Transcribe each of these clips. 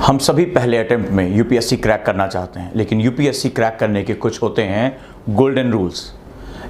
हम सभी पहले अटेम्प्ट में यूपीएससी क्रैक करना चाहते हैं, लेकिन यूपीएससी क्रैक करने के कुछ होते हैं गोल्डन रूल्स।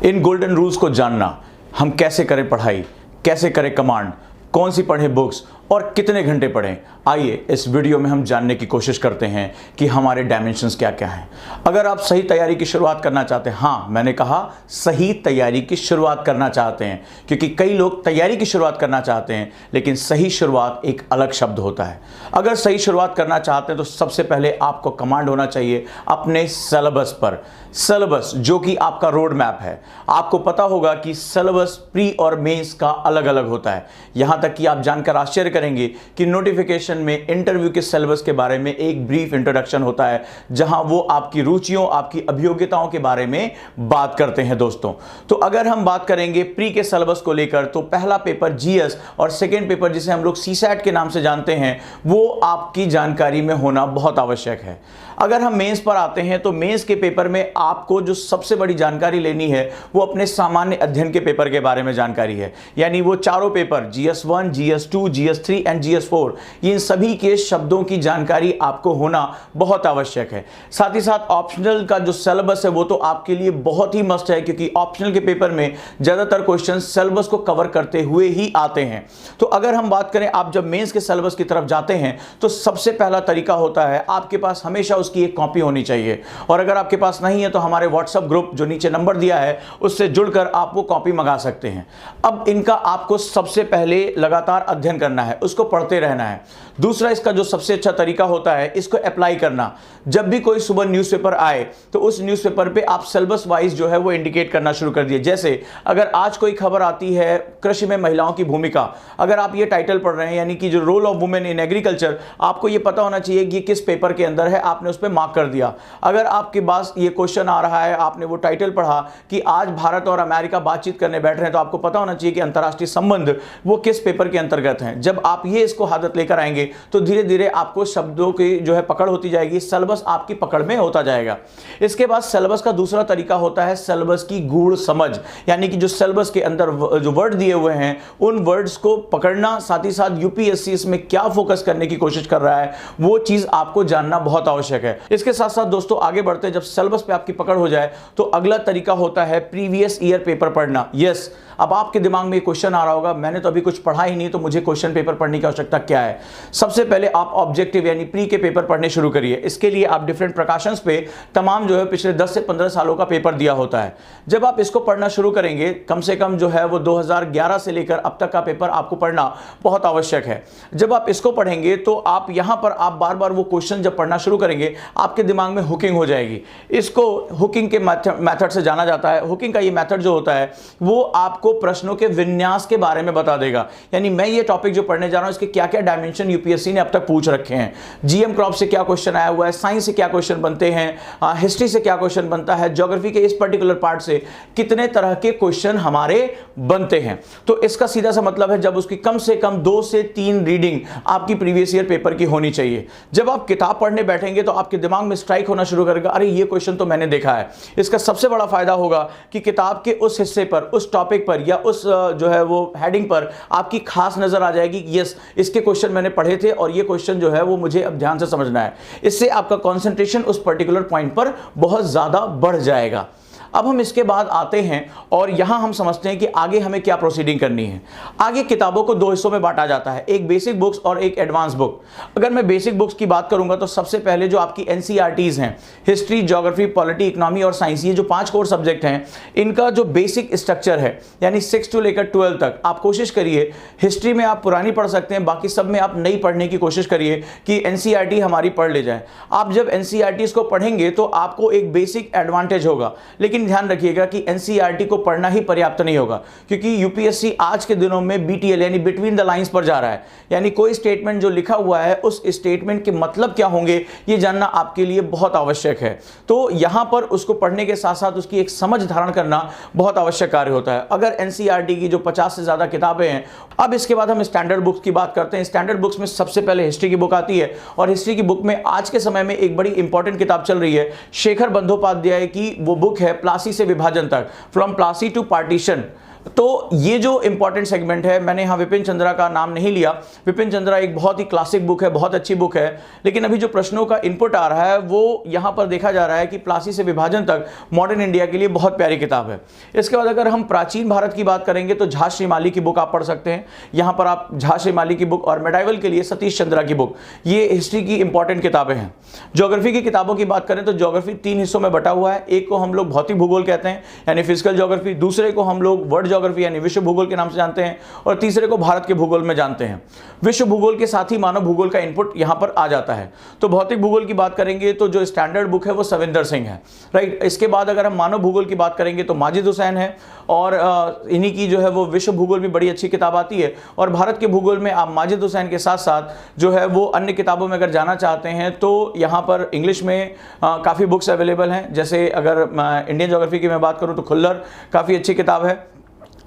इन गोल्डन रूल्स को जानना, हम कैसे करें पढ़ाई, कैसे करें कमांड, कौन सी पढ़ें बुक्स और कितने घंटे पढ़ें, आइए इस वीडियो में हम जानने की कोशिश करते हैं कि हमारे डायमेंशंस क्या क्या हैं। अगर आप सही तैयारी की शुरुआत करना चाहते हैं, हाँ मैंने कहा सही तैयारी की शुरुआत करना चाहते हैं, क्योंकि कई लोग तैयारी की शुरुआत करना चाहते हैं लेकिन सही शुरुआत एक अलग शब्द होता है। अगर सही शुरुआत करना चाहते हैं तो सबसे पहले आपको कमांड होना चाहिए अपने सिलेबस पर। सिलेबस जो कि आपका रोड मैप है। आपको पता होगा कि सिलेबस प्री और मेंस का अलग अलग होता है। यहां तक कि आप जानकर आश्चर्य करेंगे कि नोटिफिकेशन में इंटरव्यू के सिलेबस के बारे में एक ब्रीफ इंट्रोडक्शन होता है, जहां वो आपकी रुचियों, आपकी अभियोग्यताओं के बारे में बात करते हैं दोस्तों। तो अगर हम बात करेंगे प्री के सिलेबस को लेकर, तो पहला पेपर जीएस और सेकेंड पेपर जिसे हम लोग सीसैट के नाम से जानते हैं, वो आपकी जानकारी में होना बहुत आवश्यक है। अगर हम मेंस पर आते हैं तो मेंस के पेपर में आपको जो सबसे बड़ी जानकारी लेनी है वो अपने सामान्य अध्ययन के पेपर के बारे में जानकारी है। यानी वो चारों paper GS1, GS2, GS3 and GS4, इन सभी के शब्दों की जानकारी आपको होना बहुत आवश्यक है। साथ ही साथ ऑप्शनल का जो सिलेबस है वो तो आपके लिए बहुत ही मस्ट है, क्योंकि ऑप्शनल के पेपर में ज्यादातर क्वेश्चन सिलेबस को कवर करते हुए ही आते हैं। तो अगर हम बात करें, आप जब मेंस के सिलेबस की तरफ जाते हैं तो सबसे पहला तरीका होता है आपके पास हमेशा उसकी एक कॉपी होनी चाहिए, और अगर आपके पास नहीं है तो हमारे व्हाट्सएप ग्रुप जो नीचे नंबर दिया है उससे जुड़कर आप वो कॉपी मंगा सकते हैं। अब इनका आपको सबसे पहले लगातार अध्ययन करना है, उसको पढ़ते रहना है। दूसरा, इसका जो सबसे अच्छा तरीका होता है इसको अप्लाई करना। जब भी कोई सुबह न्यूज़पेपर आए तो उस न्यूज़पेपर पे आप सिलेबस वाइज जो है वो इंडिकेट करना शुरू कर दिए। जैसे अगर आज कोई खबर आती है कृषि में महिलाओं की भूमिका, अगर आप ये टाइटल पढ़ रहे हैं यानी कि जो role of women in agriculture, आपको ये पता होना चाहिए कि किस पेपर के अंदर है, आपने उस पर मार्क कर दिया। अगर आपके पास ये क्वेश्चन आ रहा है, आपने वो टाइटल पढ़ा कि आज भारत और अमेरिका बातचीत करने बैठ रहे हैं, तो आपको पता होना चाहिए कि अंतर्राष्ट्रीय संबंध वो किस पेपर के अंतर्गत हैं। जब आप ये इसको आदत लेकर आएंगे तो धीरे धीरे आपको शब्दों की जो है पकड़ होती जाएगी, सिलेबस आपकी पकड़ में होता जाएगा। इसके बाद सिलेबस का दूसरा तरीका होता है सिलेबस की गूढ़ समझ, यानी कि जो सिलेबस के अंदर जो वर्ड दिए हुए हैं उन वर्ड्स को पकड़ना, साथ ही साथ यूपीएससी इसमें क्या फोकस करने की कोशिश कर रहा है वो चीज आपको जानना बहुत आवश्यक है। इसके साथ साथ दोस्तों आगे बढ़ते हैं, जब सिलेबस पे आपकी पकड़ हो जाए तो अगला तरीका होता है प्रीवियस ईयर पेपर पढ़ना। यस, अब आपके दिमाग में क्वेश्चन आ रहा होगा, मैंने तो अभी कुछ पढ़ा ही नहीं, तो मुझे क्वेश्चन पेपर पढ़ने की आवश्यकता क्या है। सबसे पहले आप ऑब्जेक्टिव यानी प्री के पेपर पढ़ने शुरू करिए। इसके लिए आप डिफरेंट प्रकाशंस पे तमाम जो है पिछले 10 से 15 सालों का पेपर दिया होता है। जब आप इसको पढ़ना शुरू करेंगे, कम से कम जो है वो 2011 से लेकर अब तक का पेपर आपको पढ़ना बहुत आवश्यक है। जब आप इसको पढ़ेंगे तो आप यहां पर आप बार बार वो क्वेश्चन जब पढ़ना शुरू करेंगे आपके दिमाग में हुकिंग हो जाएगी। इसको हुकिंग के मेथड से जाना जाता है। हुकिंग का ये मेथड जो होता है वो आपको प्रश्नों के विन्यास के बारे में बता देगा। यानी मैं ये टॉपिक जो पढ़ने जा रहा हूं इसके क्या क्या डायमेंशन यूपीएससी ने अब तक पूछ रखे हैं। जीएम क्रॉप से क्या क्वेश्चन आया हुआ है, साइंस से क्या क्वेश्चन बनते हैं, हिस्ट्री से क्या क्वेश्चन बनता है, ज्योग्राफी के इस पर्टिकुलर पार्ट से कितने तरह के क्वेश्चन हमारे बनते हैं। तो इसका सीधा सा मतलब है जब उसकी कम से कम 2 से 3 रीडिंग आपकी प्रीवियस ईयर पेपर की होनी चाहिए। जब आप किताब पढ़ने बैठेंगे तो आपके दिमाग में स्ट्राइक होना शुरू करेगा, अरे ये क्वेश्चन तो मैंने देखा है। इसका सबसे बड़ा फायदा होगा कि किताब के उस हिस्से पर, उस टॉपिक पर या उस जो है वो हेडिंग पर आपकी खास नजर आ जाएगी, यस इसके क्वेश्चन मैंने पढ़े थे और ये क्वेश्चन जो है वो मुझे अब ध्यान से समझना है। इससे आपका कंसंट्रेशन उस पर्टिकुलर पॉइंट पर बहुत ज्यादा बढ़ जाएगा। अब हम इसके बाद आते हैं और यहां हम समझते हैं कि आगे हमें क्या प्रोसीडिंग करनी है। आगे किताबों को 2 हिस्सों में बांटा जाता है, एक बेसिक बुक्स और एक एडवांस बुक। अगर मैं बेसिक बुक्स की बात करूंगा तो सबसे पहले जो आपकी एनसीईआरटीज हैं, हिस्ट्री, ज्योग्राफी, पॉलिटी, इकोनॉमी और साइंस, ये जो 5 कोर सब्जेक्ट हैं, इनका जो बेसिक स्ट्रक्चर है यानी 6 से लेकर 12 तक आप कोशिश करिए। हिस्ट्री में आप पुरानी पढ़ सकते हैं, बाकी सब में आप नई पढ़ने की कोशिश करिए कि एनसीईआरटी हमारी पढ़ ले जाए। आप जब एनसीईआरटीज को पढ़ेंगे तो आपको एक बेसिक एडवांटेज होगा, लेकिन ध्यान रखिएगा कि एनसीईआरटी को पढ़ना ही पर्याप्त नहीं होगा, क्योंकि यूपीएससी आज के दिनों में बीटीएल यानी बिटवीन द लाइंस पर जा रहा है। यानी कोई स्टेटमेंट जो लिखा हुआ है उस स्टेटमेंट के मतलब क्या होंगे ये जानना आपके लिए बहुत आवश्यक है। तो यहां पर उसको पढ़ने के साथ साथ उसकी एक समझ धारण करना बहुत आवश्यक कार्य होता है। अगर एनसीईआरटी की जो 50 से ज्यादा किताबें हैं, अब इसके बाद हम स्टैंडर्ड बुक्स की बात करते हैं। स्टैंडर्ड बुक्स में सबसे पहले हिस्ट्री की बुक आती है, और हिस्ट्री की बुक में आज के समय में एक बड़ी इंपॉर्टेंट किताब चल रही है, शेखर बंदोपाध्याय की वो बुक है प्लासी से विभाजन तक, फ्रॉम प्लासी टू पार्टीशन। तो ये जो इंपॉर्टेंट सेगमेंट है, मैंने यहाँ विपिन चंद्रा का नाम नहीं लिया। विपिन चंद्रा एक बहुत ही क्लासिक बुक है, बहुत अच्छी बुक है, लेकिन अभी जो प्रश्नों का इनपुट आ रहा है वो यहाँ पर देखा जा रहा है कि प्लासी से विभाजन तक मॉडर्न इंडिया के लिए बहुत प्यारी किताब है। इसके बाद अगर हम प्राचीन भारत की बात करेंगे तो झा श्रीमाली की बुक आप पढ़ सकते हैं। यहाँ पर आप झा श्रीमाली की बुक और मेडाइवल के लिए सतीश चंद्रा की बुक, ये हिस्ट्री की इंपॉर्टेंट किताबें हैं। ज्योग्राफी की किताबों की बात करें तो ज्योग्राफी 3 हिस्सों में बटा हुआ है। एक को हम लोग भौतिक भूगोल कहते हैं यानी फिजिकल ज्योग्राफी, दूसरे को हम लोग वर्ल्ड ज्योग्राफी यानी विश्व भूगोल के नाम से जानते हैं, और तीसरे को भारत के भूगोल में जानते हैं। विश्व भूगोल के साथ ही मानव भूगोल का इनपुट यहां पर आ जाता है। तो भौतिक भूगोल की बात करेंगे तो जो स्टैंडर्ड बुक है वो सविंदर सिंह है, राइट। इसके बाद अगर हम मानव भूगोल की बात करेंगे तो माजिद हुसैन है, और इन्हीं की जो है वो विश्व भूगोल भी बड़ी अच्छी किताब आती है। और भारत के भूगोल में आप माजिद हुसैन के साथ साथ जो है वो अन्य किताबों में अगर जाना चाहते हैं तो यहाँ पर इंग्लिश में काफ़ी बुक्स अवेलेबल हैं। जैसे अगर इंडियन ज्योग्राफी की मैं बात करूँ तो खुल्लर काफ़ी अच्छी किताब है।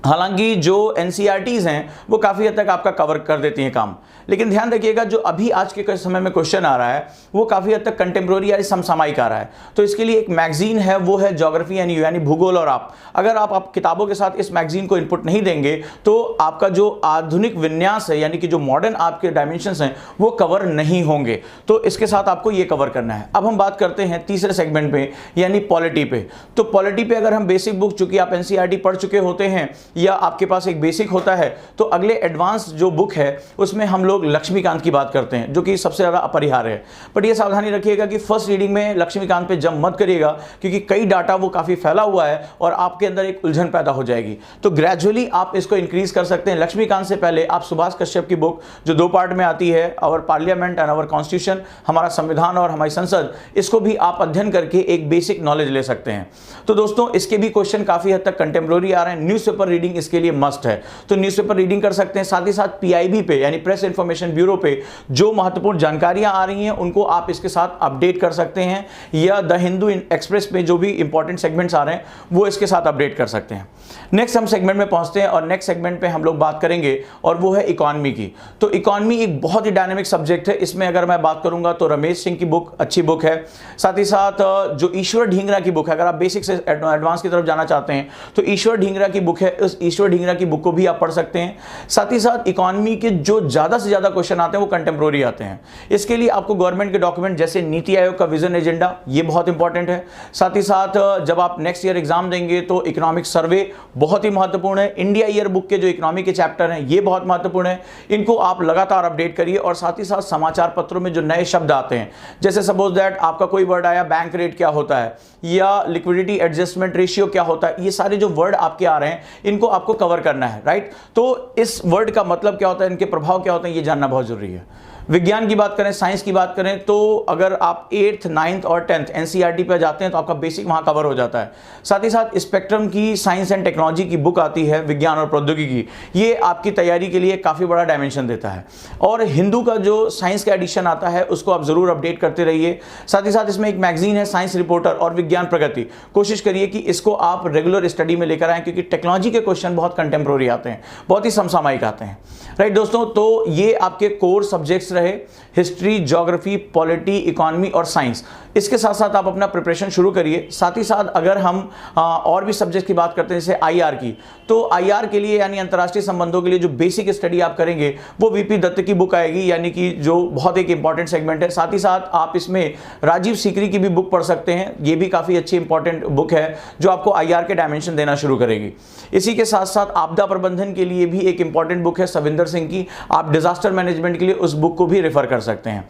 हालांकि जो एनसीईआरटीज़ हैं वो काफ़ी हद तक आपका कवर कर देती हैं काम, लेकिन ध्यान रखिएगा जो अभी आज के समय में क्वेश्चन आ रहा है वो काफ़ी हद तक कंटेम्प्रोरी या समसामयिक आ रहा है। तो इसके लिए एक मैगजीन है, वो है ज्योग्राफी यानी भूगोल। और आप अगर आप किताबों के साथ इस मैगजीन को इनपुट नहीं देंगे तो आपका जो आधुनिक विन्यास है यानी कि जो मॉडर्न आपके डायमेंशंस हैं वो कवर नहीं होंगे। तो इसके साथ आपको ये कवर करना है। अब हम बात करते हैं तीसरे सेगमेंट पे यानी पॉलिटी पे। तो पॉलिटी पे अगर हम बेसिक बुक, चूंकि आप एनसीईआरटी पढ़ चुके होते हैं या आपके पास एक बेसिक होता है, तो अगले एडवांस जो बुक है उसमें हम लोग लक्ष्मीकांत की बात करते हैं जो कि सबसे ज़्यादा अपरिहार्य है। बट ये सावधानी रखिएगा कि फर्स्ट रीडिंग में लक्ष्मीकांत पे जंप मत करिएगा, क्योंकि कई डाटा वो काफ़ी फैला हुआ है और आपके अंदर एक उलझन पैदा हो जाएगी। तो ग्रेजुअली आप इसको इंक्रीज कर सकते हैं। लक्ष्मीकांत से पहले आप सुभाष कश्यप की बुक जो 2 पार्ट में आती है, our parliament and our constitution, हमारा संविधान और हमारी संसद, इसको भी आप अध्ययन करके एक बेसिक नॉलेज ले सकते हैं। तो दोस्तों इसके भी क्वेश्चन काफ़ी हद तक कंटेम्प्रोरी आ रहे हैं। न्यूज़पेपर रीडिंग इसके लिए मस्ट है, तो न्यूज़पेपर रीडिंग कर सकते हैं। साथ ही साथ पीआईबी पे यानी प्रेस इंफॉर्मेशन ब्यूरो पे जो महत्वपूर्ण जानकारियां आ रही हैं उनको आप इसके साथ अपडेट कर सकते हैं, या द हिंदू एक्सप्रेस में जो भी इंपॉर्टेंट सेगमेंट्स आ रहे हैं वो इसके साथ अपडेट कर सकते हैं। नेक्स्ट हम सेगमेंट में पहुंचते हैं और नेक्स्ट सेगमेंट पे हम लोग बात करेंगे और वो है इकोनॉमी की। तो इकोनॉमी एक बहुत ही डायनेमिक सब्जेक्ट है। इसमें अगर मैं बात करूंगा तो रमेश सिंह की बुक अच्छी बुक है। साथ ही साथ जो ईश्वर ढींगरा की बुक है, अगर आप बेसिक से एडवांस की तरफ जाना चाहते हैं तो ईश्वर ढींगरा की बुक है, उस ईश्वर ढींगरा की बुक को भी आप पढ़ सकते हैं। साथ ही साथ इकोनॉमी के जो ज़्यादा से ज़्यादा क्वेश्चन आते हैं वो कंटेम्प्रोरी आते हैं। इसके लिए आपको गवर्नमेंट के डॉक्यूमेंट जैसे नीति आयोग का विजन एजेंडा, ये बहुत इंपॉर्टेंट है। साथ ही साथ जब आप नेक्स्ट ईयर एग्जाम देंगे तो इकोनॉमिक सर्वे बहुत ही महत्वपूर्ण है। इंडिया ईयर बुक के जो इकोनॉमी के चैप्टर हैं ये बहुत महत्वपूर्ण है, इनको आप लगातार अपडेट करिए। और साथ ही साथ समाचार पत्रों में जो नए शब्द आते हैं, जैसे सपोज दैट आपका कोई वर्ड आया बैंक रेट क्या होता है या लिक्विडिटी एडजस्टमेंट रेशियो क्या होता है, ये सारे जो वर्ड आपके आ रहे हैं इनको आपको कवर करना है, राइट। तो इस वर्ड का मतलब क्या होता है, इनके प्रभाव क्या होते हैं, ये जानना बहुत जरूरी है। विज्ञान की बात करें, साइंस की बात करें, तो अगर आप 8th, 9th और 10th एनसीईआरटी पे जाते हैं तो आपका बेसिक वहां कवर हो जाता है। साथ ही साथ स्पेक्ट्रम की साइंस एंड टेक्नोलॉजी की बुक आती है, विज्ञान और प्रौद्योगिकी, ये आपकी तैयारी के लिए काफ़ी बड़ा डायमेंशन देता है। और हिंदू का जो साइंस का एडिशन आता है उसको आप ज़रूर अपडेट करते रहिए। साथ ही साथ इसमें एक मैगजीन है साइंस रिपोर्टर और विज्ञान प्रगति, कोशिश करिए कि इसको आप रेगुलर स्टडी में लेकर आएँ, क्योंकि टेक्नोलॉजी के क्वेश्चन बहुत कंटेम्प्रोरी आते हैं, बहुत ही समसामयिक आते हैं, राइट दोस्तों। तो ये आपके कोर सब्जेक्ट्स रहे, हिस्ट्री, ज्योग्राफी, पॉलिटी, इकोनॉमी और साइंस। इसके साथ साथ आप अपना प्रिपरेशन शुरू करिए। साथ ही साथ अगर हम और भी सब्जेक्ट की बात करते हैं जैसे आईआर की, तो आईआर के लिए यानी अंतर्राष्ट्रीय संबंधों के लिए जो बेसिक स्टडी आप करेंगे वो वीपी दत्त की बुक आएगी, यानी कि जो बहुत एक इंपॉर्टेंट सेगमेंट है। साथ ही साथ आप इसमें राजीव सीकरी की भी बुक पढ़ सकते हैं, ये भी काफ़ी अच्छी इंपॉर्टेंट बुक है जो आपको आईआर के डायमेंशन देना शुरू करेगी। इसी के साथ साथ आपदा प्रबंधन के लिए भी एक इंपॉर्टेंट बुक है सविंदर सिंह की, आप डिजास्टर मैनेजमेंट के लिए उस बुक को भी रेफर कर सकते हैं।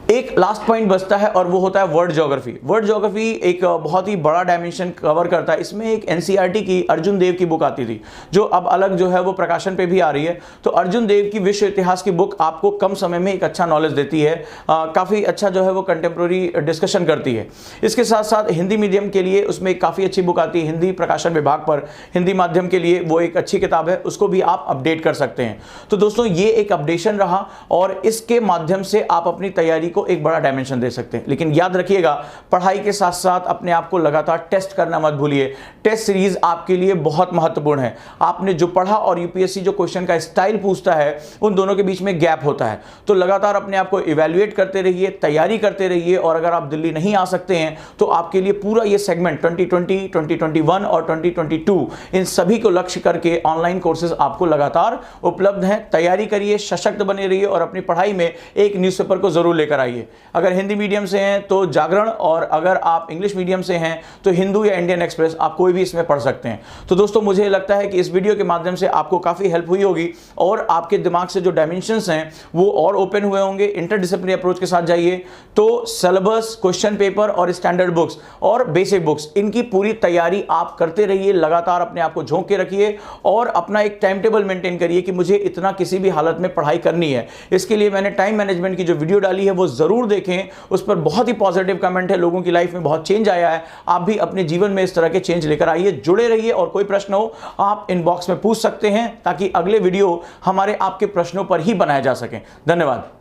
एक लास्ट पॉइंट बचता है और वो होता है वर्ल्ड ज्योग्राफी। वर्ल्ड ज्योग्राफी एक बहुत ही बड़ा डायमेंशन कवर करता है। इसमें एक एनसीईआरटी की अर्जुन देव की बुक आती थी जो अब अलग जो है वो प्रकाशन पे भी आ रही है। तो अर्जुन देव की विश्व इतिहास की बुक आपको कम समय में एक अच्छा नॉलेज देती है, काफ़ी अच्छा जो है वो कंटेम्प्रोरी डिस्कशन करती है। इसके साथ साथ हिंदी मीडियम के लिए उसमें एक काफ़ी अच्छी बुक आती है हिंदी प्रकाशन विभाग पर, हिंदी माध्यम के लिए वो एक अच्छी किताब है, उसको भी आप अपडेट कर सकते हैं। तो दोस्तों ये एक अपडेशन रहा और इसके माध्यम से आप अपनी तैयारी को एक बड़ा डायमेंशन दे सकते हैं। लेकिन याद रखिएगा, पढ़ाई के साथ साथ अपने आप को लगातार टेस्ट करना मत भूलिए। टेस्ट सीरीज आपके लिए बहुत महत्वपूर्ण है। आपने जो पढ़ा और यूपीएससी जो क्वेश्चन का स्टाइल पूछता है, उन दोनों के बीच में गैप होता है। तो लगातार अपने आप को इवैल्यूएट करते रहिए, तैयारी करते रहिए, और अगर आप दिल्ली नहीं आ सकते हैं तो आपके लिए पूरा ये सेगमेंट 2020, 2021 और 2022 इन सभी को लक्ष्य करके ऑनलाइन कोर्सेज आपको लगातार उपलब्ध हैं। तैयारी करिए, सशक्त बने रहिए और अपनी पढ़ाई में एक न्यूज़पेपर को जरूर लेकर आइए। अगर हिंदी मीडियम से हैं तो जागरण, और अगर आप इंग्लिश मीडियम से हैं तो हिंदू या इंडियन एक्सप्रेस, आप कोई भी इसमें पढ़ सकते हैं। तो दोस्तों, मुझे लगता है कि इस वीडियो के माध्यम से आपको काफी हेल्प हुई होगी और आपके दिमाग से जो डायमेंशंस हैं वो और ओपन हुए होंगे। इंटरडिसिप्लिनरी अप्रोच के साथ जाइए तो सिलेबस, क्वेश्चन पेपर और स्टैंडर्ड बुक्स और बेसिक बुक्स, इनकी पूरी तैयारी आप करते रहिए। लगातार अपने आप को झोंक के रखिए और अपना एक टाइम टेबल मेंटेन करिए कि मुझे इतना किसी भी हालत में पढ़ाई करनी है। इसके लिए मैंने टाइम मैनेजमेंट की जो वीडियो डाली है वो जरूर देखें, उस पर बहुत ही पॉजिटिव कमेंट है, लोगों की लाइफ में बहुत चेंज आया है। आप भी अपने जीवन में इस तरह के चेंज लेकर आइए। जुड़े रहिए और कोई प्रश्न हो आप इनबॉक्स में पूछ सकते हैं ताकि अगले वीडियो हमारे आपके प्रश्नों पर ही बनाए जा सकें। धन्यवाद।